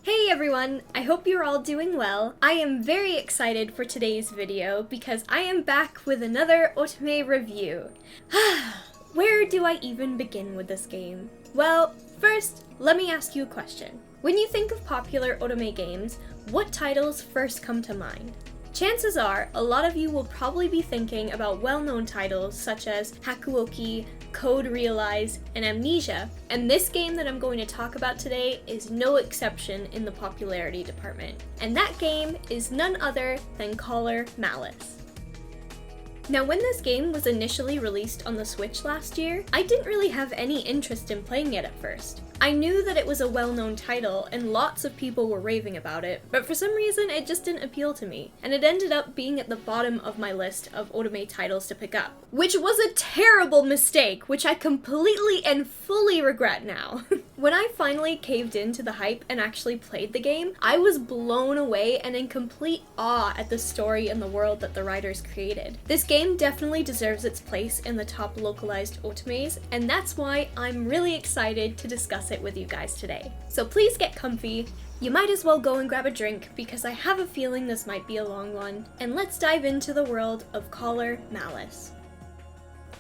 Hey everyone, I hope you're all doing well. I am very excited for today's video because I am back with another Otome review. Where do I even begin with this game? Well, first, let me ask you a question. When you think of popular Otome games, what titles first come to mind? Chances are, a lot of you will probably be thinking about well-known titles such as Hakuoki, Code Realize, and Amnesia, and this game that I'm going to talk about today is no exception in the popularity department. And that game is none other than Malice. Now, when this game was initially released on the Switch last year, I didn't really have any interest in playing it at first. I knew that it was a well-known title and lots of people were raving about it, but for some reason it just didn't appeal to me, and it ended up being at the bottom of my list of Otome titles to pick up. Which was a terrible mistake, which I completely and fully regret now. When I finally caved into the hype and actually played the game, I was blown away and in complete awe at the story and the world that the writers created. This game definitely deserves its place in the top localized Otomes, and that's why I'm really excited to discuss it with you guys today. So please get comfy. You might as well go and grab a drink because I have a feeling this might be a long one, and let's dive into the world of Malice.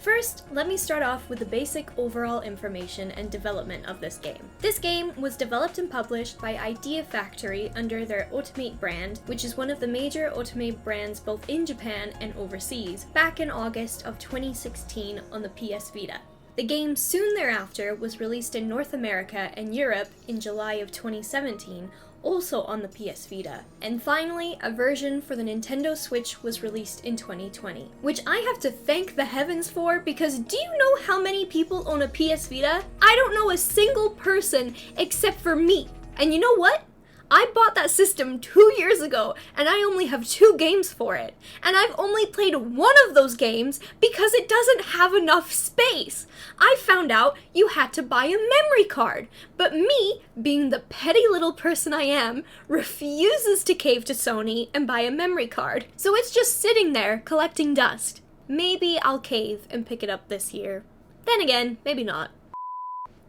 First, let me start off with the basic overall information and development of this game. This game was developed and published by Idea Factory under their Otome brand, which is one of the major Otome brands both in Japan and overseas, back in August of 2016 on the PS Vita. The game soon thereafter was released in North America and Europe in July of 2017, also on the PS Vita. And finally, a version for the Nintendo Switch was released in 2020, which I have to thank the heavens for, because do you know how many people own a PS Vita? I don't know a single person except for me. And you know what? I bought that system 2 years ago, and I only have 2 games for it. And I've only played one of those games because it doesn't have enough space. I found out you had to buy a memory card, but me, being the petty little person I am, refuses to cave to Sony and buy a memory card. So it's just sitting there collecting dust. Maybe I'll cave and pick it up this year. Then again, maybe not.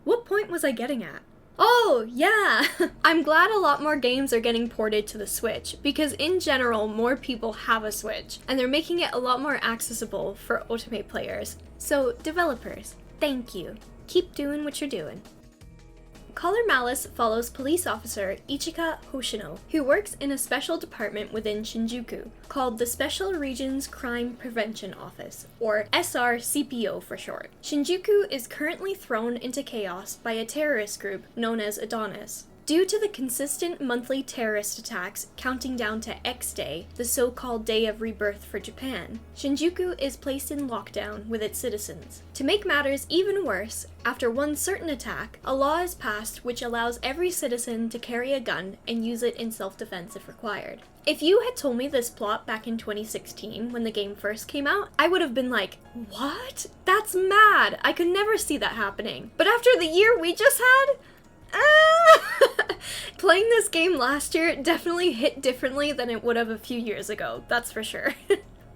What point was I getting at? Oh, yeah! I'm glad a lot more games are getting ported to the Switch, because in general, more people have a Switch, and they're making it a lot more accessible for Otome players. So, developers, thank you. Keep doing what you're doing. Malice follows police officer Ichika Hoshino, who works in a special department within Shinjuku, called the Special Regions Crime Prevention Office, or SRCPO for short. Shinjuku is currently thrown into chaos by a terrorist group known as Adonis. Due to the consistent monthly terrorist attacks counting down to X Day, the so-called Day of Rebirth for Japan, Shinjuku is placed in lockdown with its citizens. To make matters even worse, after one certain attack, a law is passed which allows every citizen to carry a gun and use it in self-defense if required. If you had told me this plot back in 2016 when the game first came out, I would have been like, what? That's mad! I could never see that happening. But after the year we just had, playing this game last year definitely hit differently than it would have a few years ago, that's for sure.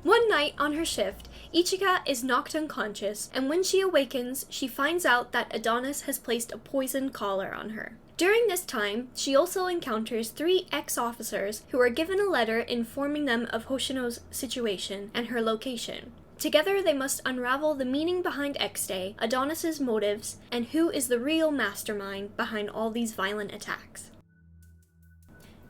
One night on her shift, Ichika is knocked unconscious, and when she awakens, she finds out that Adonis has placed a poisoned collar on her. During this time, she also encounters 3 ex-officers who are given a letter informing them of Hoshino's situation and her location. Together, they must unravel the meaning behind X Day, Adonis's motives, and who is the real mastermind behind all these violent attacks.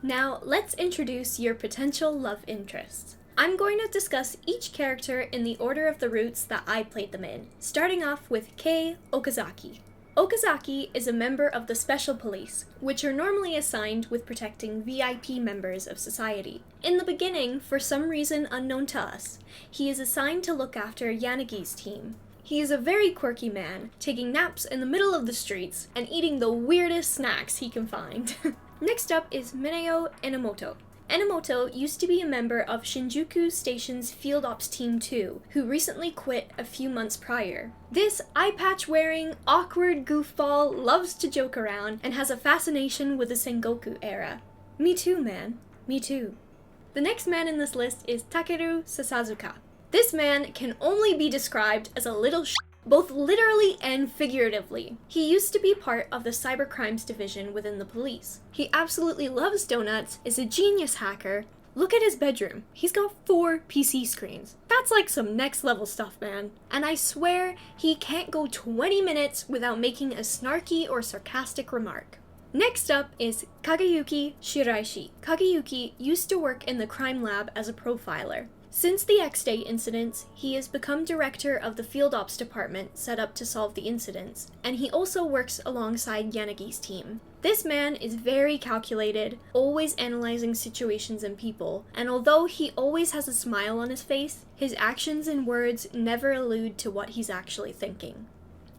Now, let's introduce your potential love interests. I'm going to discuss each character in the order of the routes that I played them in, starting off with Kei Okazaki. Okazaki is a member of the Special Police, which are normally assigned with protecting VIP members of society. In the beginning, for some reason unknown to us, he is assigned to look after Yanagi's team. He is a very quirky man, taking naps in the middle of the streets and eating the weirdest snacks he can find. Next up is Mineo Enomoto. Enomoto used to be a member of Shinjuku Station's Field Ops Team 2, who recently quit a few months prior. This eye-patch-wearing, awkward goofball loves to joke around and has a fascination with the Sengoku era. Me too, man. Me too. The next man in this list is Takeru Sasazuka. This man can only be described as a little both literally and figuratively. He used to be part of the cybercrimes division within the police. He absolutely loves donuts, is a genius hacker. Look at his bedroom. He's got 4 PC screens. That's like some next level stuff, man. And I swear he can't go 20 minutes without making a snarky or sarcastic remark. Next up is Kageyuki Shiraishi. Kageyuki used to work in the crime lab as a profiler. Since the X-Day incidents, he has become director of the field ops department set up to solve the incidents, and he also works alongside Yanagi's team. This man is very calculated, always analyzing situations and people, and although he always has a smile on his face, his actions and words never allude to what he's actually thinking.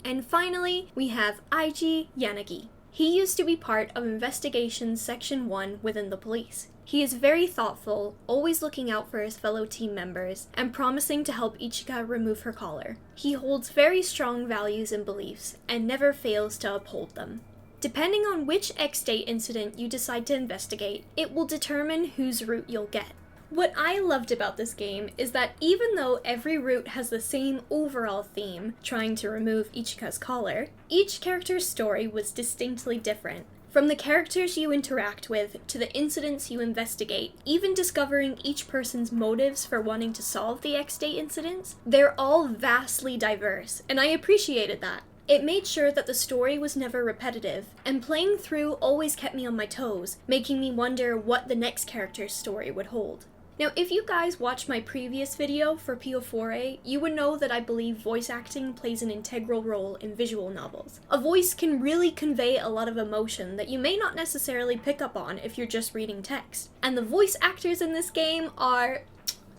And finally, we have Eiji Yanagi. He used to be part of Investigations Section 1 within the police. He is very thoughtful, always looking out for his fellow team members, and promising to help Ichika remove her collar. He holds very strong values and beliefs, and never fails to uphold them. Depending on which X-Day incident you decide to investigate, it will determine whose route you'll get. What I loved about this game is that even though every route has the same overall theme, trying to remove Ichika's collar, each character's story was distinctly different. From the characters you interact with, to the incidents you investigate, even discovering each person's motives for wanting to solve the X-Day incidents, they're all vastly diverse, and I appreciated that. It made sure that the story was never repetitive, and playing through always kept me on my toes, making me wonder what the next character's story would hold. Now, if you guys watched my previous video for Pio4A, you would know that I believe voice acting plays an integral role in visual novels. A voice can really convey a lot of emotion that you may not necessarily pick up on if you're just reading text. And the voice actors in this game are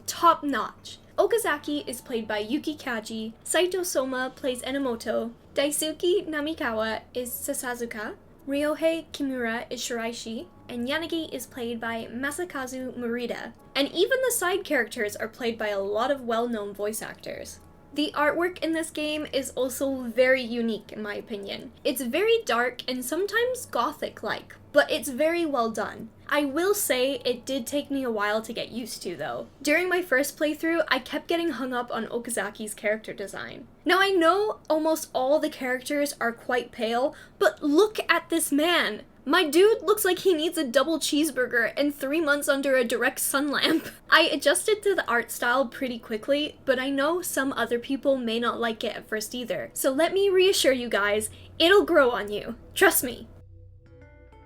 top-notch. Okazaki is played by Yuki Kaji, Saito Soma plays Enomoto, Daisuke Namikawa is Sasazuka, Ryohei Kimura is Shiraishi, and Yanagi is played by Masakazu Morita. And even the side characters are played by a lot of well-known voice actors. The artwork in this game is also very unique in my opinion. It's very dark and sometimes gothic-like, but it's very well done. I will say it did take me a while to get used to though. During my first playthrough, I kept getting hung up on Okazaki's character design. Now I know almost all the characters are quite pale, but look at this man! My dude looks like he needs a double cheeseburger and 3 months under a direct sun lamp. I adjusted to the art style pretty quickly, but I know some other people may not like it at first either. So let me reassure you guys, it'll grow on you. Trust me.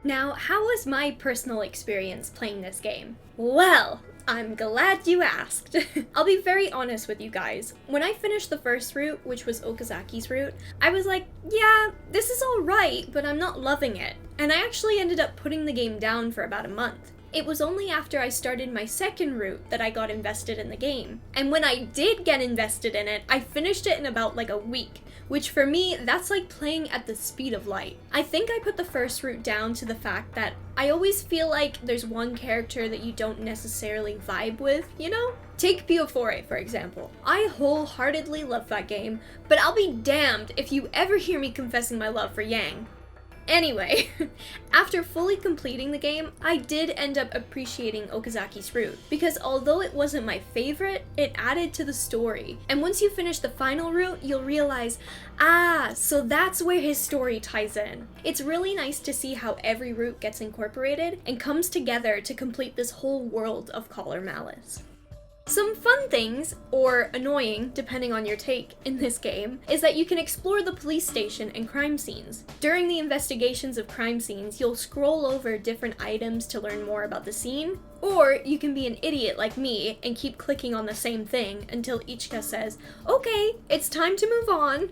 Now, how was my personal experience playing this game? Well, I'm glad you asked. I'll be very honest with you guys. When I finished the first route, which was Okazaki's route, I was like, yeah, this is alright, but I'm not loving it. And I actually ended up putting the game down for about a month. It was only after I started my second route that I got invested in the game. And when I did get invested in it, I finished it in about like a week, which for me, that's like playing at the speed of light. I think I put the first route down to the fact that I always feel like there's one character that you don't necessarily vibe with, you know? Take Pio4A, for example. I wholeheartedly love that game, but I'll be damned if you ever hear me confessing my love for Yang. Anyway, after fully completing the game, I did end up appreciating Okazaki's route, because although it wasn't my favorite, it added to the story. And once you finish the final route, you'll realize, so that's where his story ties in. It's really nice to see how every route gets incorporated and comes together to complete this whole world of Collar Malice. Some fun things, or annoying, depending on your take, in this game, is that you can explore the police station and crime scenes. During the investigations of crime scenes, you'll scroll over different items to learn more about the scene, or you can be an idiot like me and keep clicking on the same thing until Ichika says, okay, it's time to move on.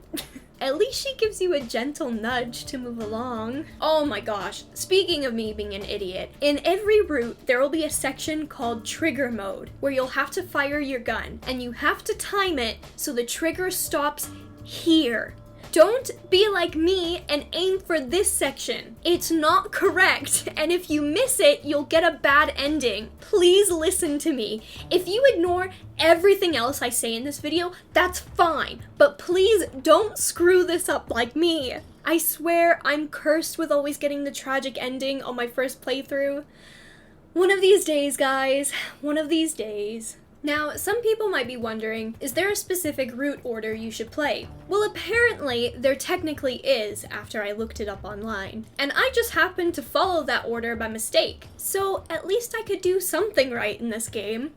At least she gives you a gentle nudge to move along. Oh my gosh, speaking of me being an idiot, in every route there will be a section called trigger mode, where you'll have to fire your gun, and you have to time it so the trigger stops here. Don't be like me and aim for this section. It's not correct, and if you miss it, you'll get a bad ending. Please listen to me. If you ignore everything else I say in this video, that's fine, but please don't screw this up like me. I swear I'm cursed with always getting the tragic ending on my first playthrough. One of these days, guys. One of these days. Now, some people might be wondering, is there a specific route order you should play? Well, apparently there technically is after I looked it up online, and I just happened to follow that order by mistake, so at least I could do something right in this game.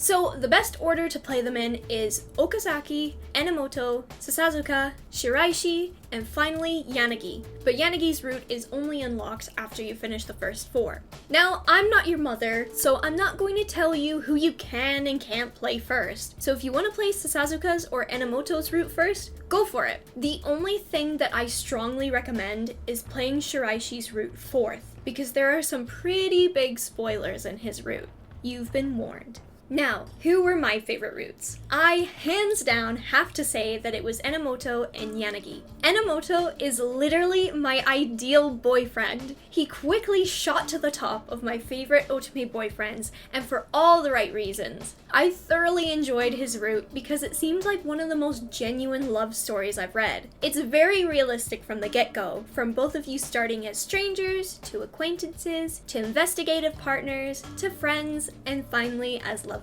So the best order to play them in is Okazaki, Enomoto, Sasazuka, Shiraishi, and finally Yanagi. But Yanagi's route is only unlocked after you finish the first 4. Now, I'm not your mother, so I'm not going to tell you who you can and can't play first. So if you want to play Sasazuka's or Enomoto's route first, go for it. The only thing that I strongly recommend is playing Shiraishi's route 4th, because there are some pretty big spoilers in his route. You've been warned. Now, who were my favorite routes? I, hands down, have to say that it was Enomoto and Yanagi. Enomoto is literally my ideal boyfriend. He quickly shot to the top of my favorite Otome boyfriends, and for all the right reasons. I thoroughly enjoyed his route because it seems like one of the most genuine love stories I've read. It's very realistic from the get-go, from both of you starting as strangers, to acquaintances, to investigative partners, to friends, and finally as lovers.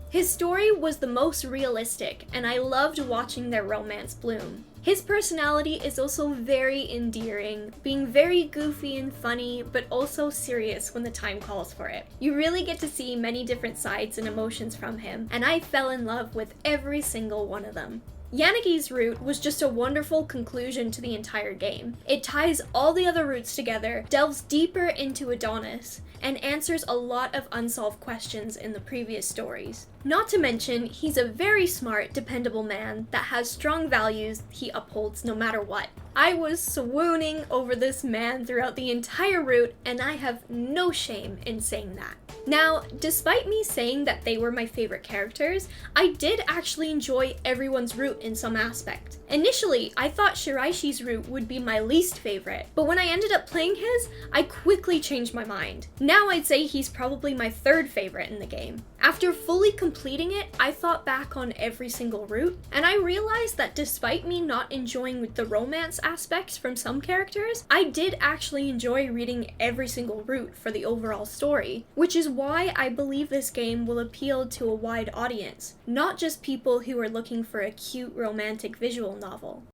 His story was the most realistic, and I loved watching their romance bloom. His personality is also very endearing, being very goofy and funny, but also serious when the time calls for it. You really get to see many different sides and emotions from him, and I fell in love with every single one of them. Yanagi's route was just a wonderful conclusion to the entire game. It ties all the other routes together, delves deeper into Adonis, and answers a lot of unsolved questions in the previous stories. Not to mention, he's a very smart, dependable man that has strong values he upholds no matter what. I was swooning over this man throughout the entire route, and I have no shame in saying that. Now, despite me saying that they were my favorite characters, I did actually enjoy everyone's route in some aspect. Initially, I thought Shiraishi's route would be my least favorite, but when I ended up playing his, I quickly changed my mind. Now I'd say he's probably my 3rd favorite in the game. After fully completing it, I thought back on every single route, and I realized that despite me not enjoying the romance aspects from some characters, I did actually enjoy reading every single route for the overall story, which is why I believe this game will appeal to a wide audience, not just people who are looking for a cute romantic visual novel.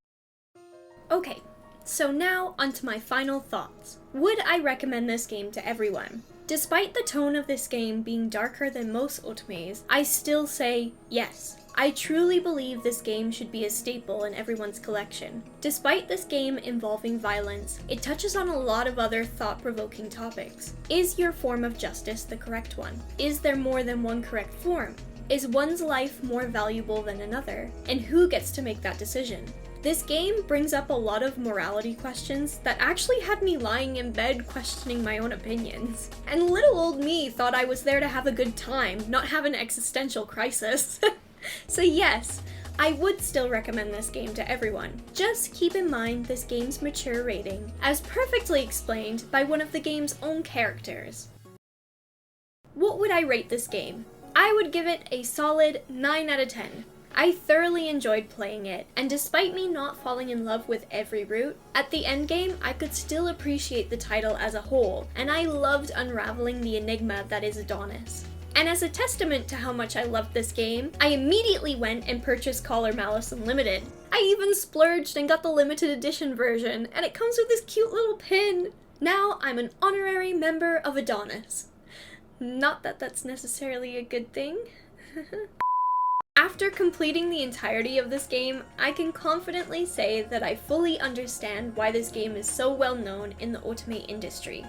Okay, so now onto my final thoughts. Would I recommend this game to everyone? Despite the tone of this game being darker than most Otomes, I still say yes. I truly believe this game should be a staple in everyone's collection. Despite this game involving violence, it touches on a lot of other thought-provoking topics. Is your form of justice the correct one? Is there more than one correct form? Is one's life more valuable than another? And who gets to make that decision? This game brings up a lot of morality questions that actually had me lying in bed questioning my own opinions. And little old me thought I was there to have a good time, not have an existential crisis. So yes, I would still recommend this game to everyone. Just keep in mind this game's mature rating, as perfectly explained by one of the game's own characters. What would I rate this game? I would give it a solid 9 out of 10. I thoroughly enjoyed playing it, and despite me not falling in love with every route, at the endgame I could still appreciate the title as a whole, and I loved unraveling the enigma that is Adonis. And as a testament to how much I loved this game, I immediately went and purchased Malice Unlimited. I even splurged and got the limited edition version, and it comes with this cute little pin. Now I'm an honorary member of Adonis. Not that that's necessarily a good thing. After completing the entirety of this game, I can confidently say that I fully understand why this game is so well known in the Otome industry.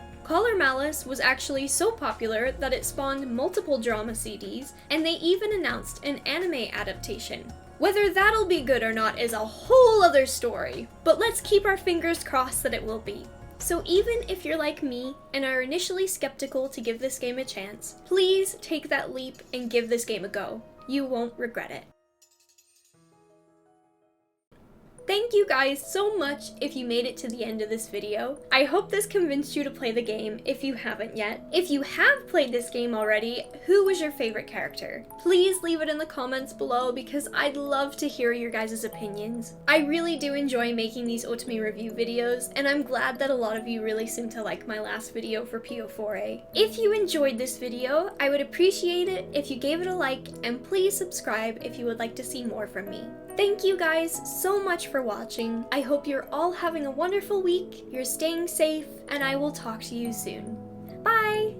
Malice was actually so popular that it spawned multiple drama CDs, and they even announced an anime adaptation. Whether that'll be good or not is a whole other story, but let's keep our fingers crossed that it will be. So even if you're like me and are initially skeptical to give this game a chance, please take that leap and give this game a go. You won't regret it. Thank you guys so much if you made it to the end of this video. I hope this convinced you to play the game if you haven't yet. If you have played this game already, who was your favorite character? Please leave it in the comments below because I'd love to hear your guys' opinions. I really do enjoy making these Otome review videos, and I'm glad that a lot of you really seem to like my last video for PO4A. If you enjoyed this video, I would appreciate it if you gave it a like, and please subscribe if you would like to see more from me. Thank you guys so much for watching. I hope you're all having a wonderful week, you're staying safe, and I will talk to you soon. Bye!